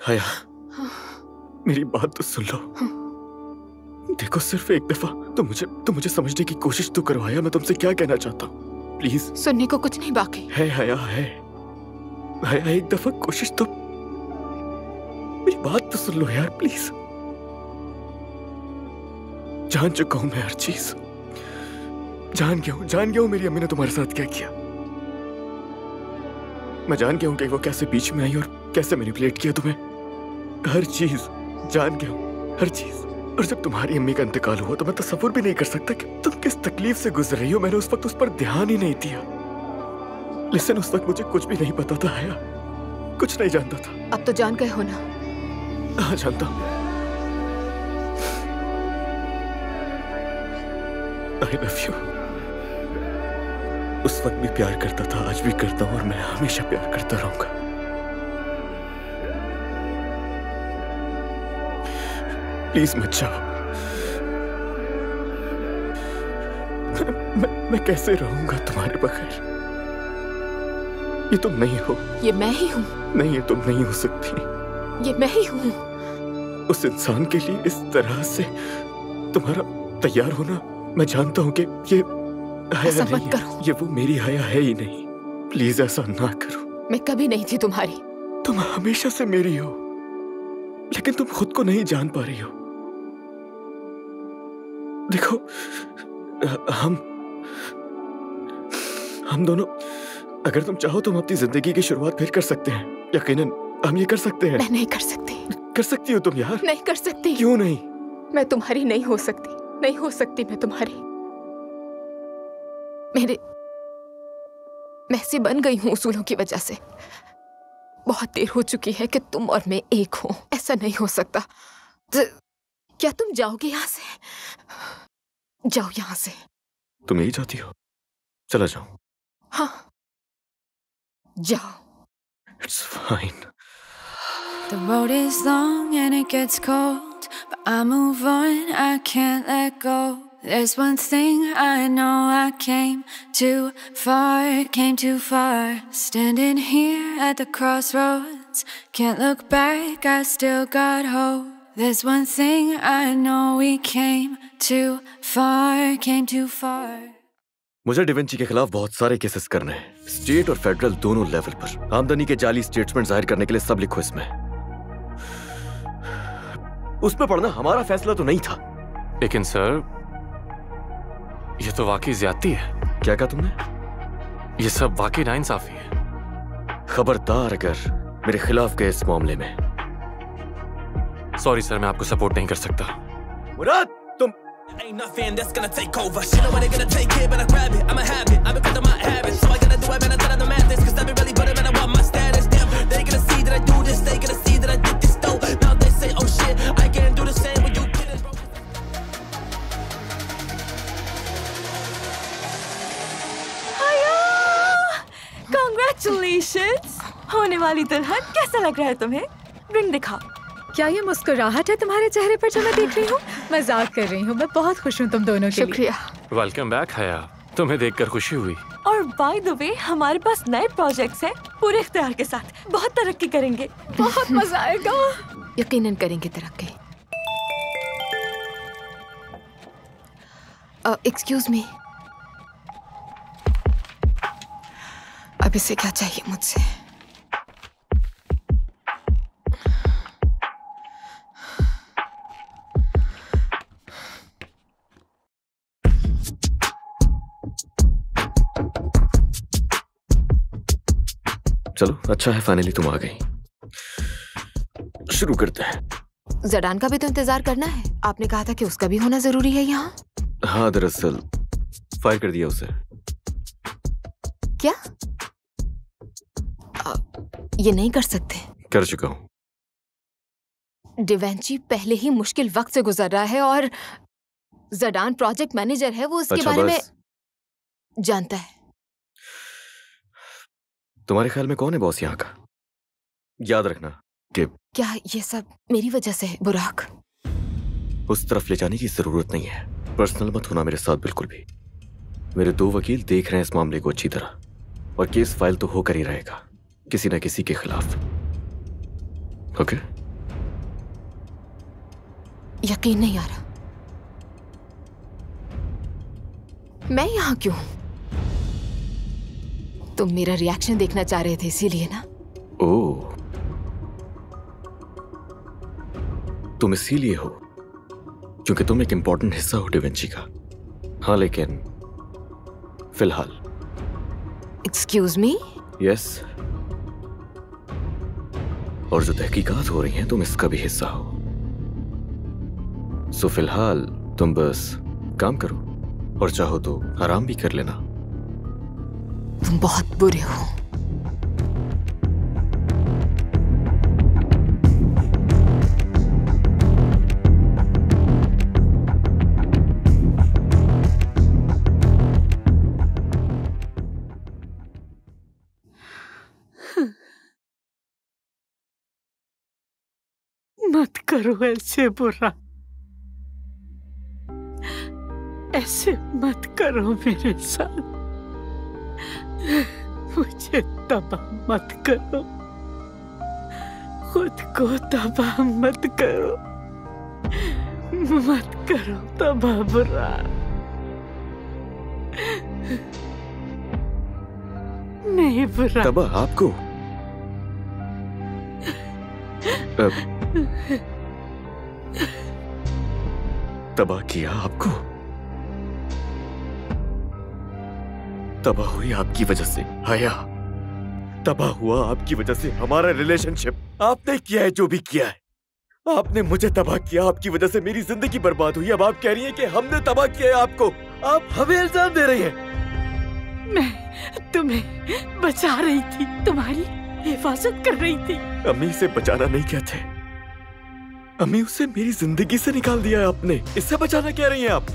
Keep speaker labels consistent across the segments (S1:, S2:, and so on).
S1: हया, मेरी बात तो सुन लो। देखो, सिर्फ एक दफा तो मुझे समझने की कोशिश तो करो हया, मैं तुमसे क्या कहना चाहता हूँ, प्लीज।
S2: सुनने को कुछ नहीं बाकी
S1: है हया, है हया, एक दफा कोशिश तो, मेरी बात तो सुन लो यार, प्लीज। जान चुका हूं मैं हर चीज, जान गया हूं मेरी अम्मी ने तुम्हारे साथ क्या किया। मैं जान गया हूं कि वो कैसे बीच में आई और कैसे मैनिपुलेट किया तुम्हें। हर चीज जान गया हूं, हर चीज। और जब तुम्हारी अम्मी का इंतकाल हुआ तो मैं तसव्वुर भी नहीं कर सकता कि तुम किस तकलीफ से गुजर रही हो। मैंने उस वक्त उस पर ध्यान ही नहीं दिया। लेकिन उस वक्त मुझे कुछ भी नहीं पता था हया, कुछ नहीं जानता था।
S2: अब तो जान गए हो ना?
S1: हाँ, जानता हूं। I love you। उस वक्त भी प्यार करता था, आज भी करता हूं और मैं हमेशा प्यार करता रहूंगा। प्लीज मत जाओ। मैं कैसे रहूंगा तुम्हारे बगैर? ये तुम नहीं हो।
S2: ये मैं ही हूँ।
S1: नहीं, ये तुम नहीं हो सकती।
S2: ये मैं ही हूँ।
S1: उस इंसान के लिए इस तरह से तुम्हारा तैयार होना, मैं जानता हूँ कि ये
S2: ऐसा मत करो।
S1: ये वो मेरी हया है ही नहीं। प्लीज ऐसा ना करो।
S2: मैं कभी नहीं थी तुम्हारी।
S1: तुम हमेशा से मेरी हो, लेकिन तुम खुद को नहीं जान पा रही हो। देखो, हम दोनों, अगर तुम चाहो तो हम अपनी जिंदगी की शुरुआत फिर कर सकते हैं। यकीनन हम ये कर सकते हैं।
S2: मैं नहीं कर सकती।
S1: कर सकती हो तुम यार।
S2: नहीं कर सकती।
S1: क्यों नहीं?
S2: मैं तुम्हारी नहीं हो सकती, नहीं हो सकती मैं तुम्हारी। मैं ऐसी बन गई हूँ उसूलों की वजह से। बहुत देर हो चुकी है कि तुम और मैं एक हो। ऐसा नहीं हो सकता। क्या तुम जाओगे यहाँ से? जाओ यहाँ से।
S1: तुम यही चाहती हो? चला जाओ।
S2: हाँ, जाओ।
S1: It's fine.
S3: The road is long and it gets cold, but I move on, I can't let go. There's one thing I know, I came too far. Standing here at the crossroads, can't look back, I still got hope. There's one thing I know, we came too far.
S1: मुझे da Vinci के खिलाफ बहुत सारे cases करने हैं, state और federal दोनों level पर। आमदनी के जाली स्टेटमेंट जाहिर करने के लिए सब लिखो इसमें। उसमें पढ़ना हमारा फैसला तो नहीं था।
S4: लेकिन सर, ये तो वाकई ज्यादती है।
S1: क्या कहा तुमने?
S4: ये सब वाकई नाइंसाफी है।
S1: खबरदार अगर मेरे खिलाफ गए इस मामले में।
S4: सॉरी सर, मैं आपको सपोर्ट नहीं कर सकता।
S1: मुराद, तुम
S5: Ain't nothing that's gonna take over. She know when they gonna take it, but I grab it. I'ma have it. I've been cutting my habits, so I gotta do it, man. I gotta know madness, 'cause I've been really putting, man. I want my status. Damn, they gonna see that I do this. They gonna see that I did this though. Now they say, oh shit, I can't do the same when you did it, bro.
S3: Hiya! Congratulations! होने वाली दुल्हन, कैसा लग रहा है तुम्हें? Ring दिखाओ।
S6: क्या ये मुस्कुराहट है तुम्हारे चेहरे पर जो मैं देख रही हूँ? मजाक कर रही हूँ, मैं बहुत खुश हूँ तुम दोनों के लिए।
S2: शुक्रिया।
S4: वेलकम बैक हया, तुम्हें देखकर खुशी हुई।
S3: और बाय द वे, हमारे पास नए प्रोजेक्ट्स हैं, पूरे इख्तियार के साथ। बहुत तरक्की करेंगे, बहुत मजा आएगा।
S2: यकीनन करेंगे तरक्की। एक्सक्यूज मी, अब इसे क्या चाहिए मुझसे?
S1: चलो, अच्छा है फाइनली तुम आ गई। शुरू करते हैं।
S2: जडान का भी तो इंतजार करना है। आपने कहा था कि उसका भी होना जरूरी है यहाँ।
S1: हाँ, दरअसल फायर कर दिया उसे।
S2: क्या? ये नहीं कर सकते।
S1: कर चुका हूँ।
S2: डिवेंची पहले ही मुश्किल वक्त से गुजर रहा है और जडान प्रोजेक्ट मैनेजर है, वो इसके बारे में जानता है।
S1: तुम्हारे ख्याल में कौन है बॉस यहाँ का? याद रखना कि
S2: क्या ये सब मेरी वजह से है बुराक?
S1: उस तरफ ले जाने की जरूरत नहीं है। पर्सनल मत होना मेरे साथ बिल्कुल भी। मेरे 2 वकील देख रहे हैं इस मामले को अच्छी तरह, और केस फाइल तो होकर ही रहेगा किसी न किसी के खिलाफ। ओके?
S2: यकीन नहीं आ रहा। मैं यहां क्यों? तुम मेरा रिएक्शन देखना चाह रहे थे इसीलिए ना?
S1: ओह, तुम इसीलिए हो क्योंकि तुम एक इंपॉर्टेंट हिस्सा हो डिवेंची का। हाँ, लेकिन फिलहाल।
S2: Excuse me?
S1: यस, और जो तहकीकात हो रही हैं तुम इसका भी हिस्सा हो। सो फिलहाल तुम बस काम करो और चाहो तो आराम भी कर लेना।
S2: तुम बहुत बुरे हो।
S7: मत करो ऐसे बुरा, ऐसे मत करो मेरे साथ। मुझे तबाह मत करो, खुद को तबाह मत करो, मत करो तबाह बुरा। नहीं बुरा।
S1: तबाह आपको? तबाह किया आपको? तबाह हुई आपकी वजह से हया, तबाह हुआ आपकी वजह से हमारा रिलेशनशिप। आपने किया है जो भी किया है, आपने मुझे तबाह किया, आपकी वजह से मेरी जिंदगी बर्बाद हुई। अब आप कह रही हैं कि हमने तबाह किया है आपको। आप हमें इल्जाम दे रही हैं।
S7: मैं तुम्हें बचा रही थी, तुम्हारी हिफाजत कर रही थी।
S1: अम्मी से बचाना नहीं कहते, अम्मी उसे मेरी जिंदगी से निकाल दिया है आपने। इससे बचाना कह रही हैं आप?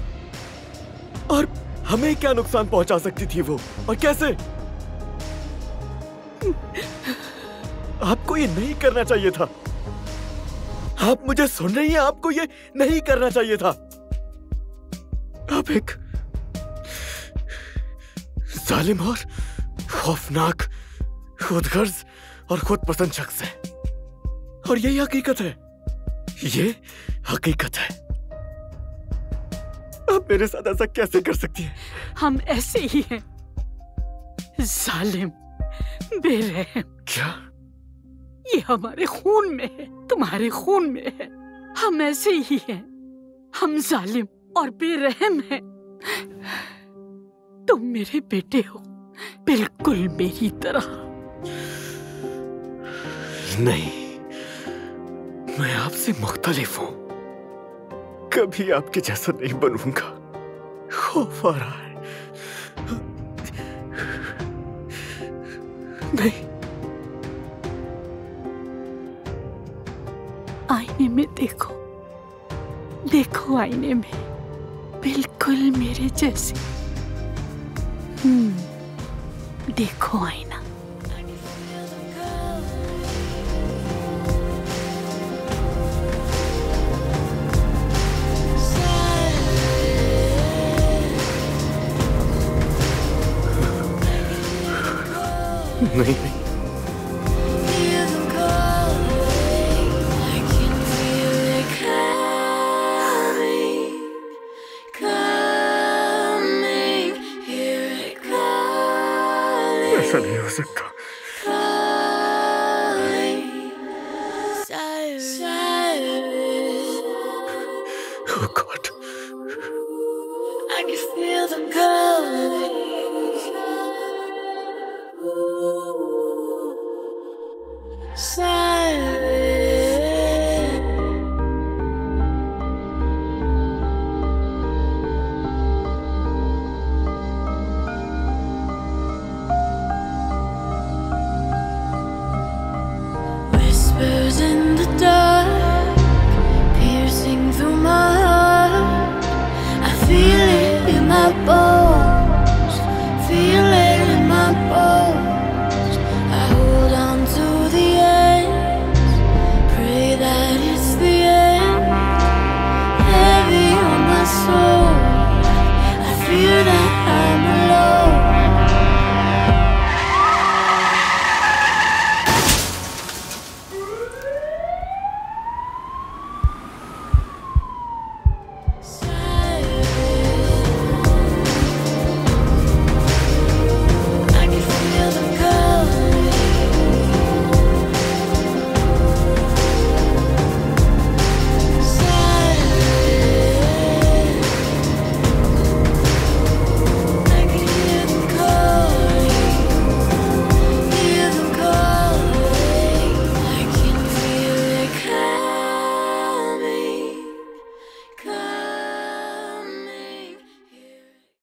S1: और हमें क्या नुकसान पहुंचा सकती थी वो, और कैसे? आपको ये नहीं करना चाहिए था। आप मुझे सुन रही हैं? आपको ये नहीं करना चाहिए था। आप एक जालिम और खौफनाक, खुदगर्ज और खुद पसंद शख्स है, और यही हकीकत है। ये हकीकत है। आप मेरे साथ ऐसा कैसे कर सकती हैं?
S7: हम ऐसे ही हैं, जालिम, बेरहम।
S1: क्या?
S7: ये हमारे खून में है, तुम्हारे खून में है। हम ऐसे ही हैं, हम जालिम और बेरहम हैं। तुम मेरे बेटे हो, बिल्कुल मेरी तरह।
S1: नहीं, मैं आपसे मुख्तलिफ हूं, कभी आपके जैसा नहीं बनूंगा। खौफ आ रहा है। नहीं,
S7: आईने में देखो, देखो आईने में, बिल्कुल मेरे जैसे। देखो आईना।
S1: नहीं, नहीं। ऐसा नहीं हो सकता। Oh God.
S3: I can feel them calling. Silence.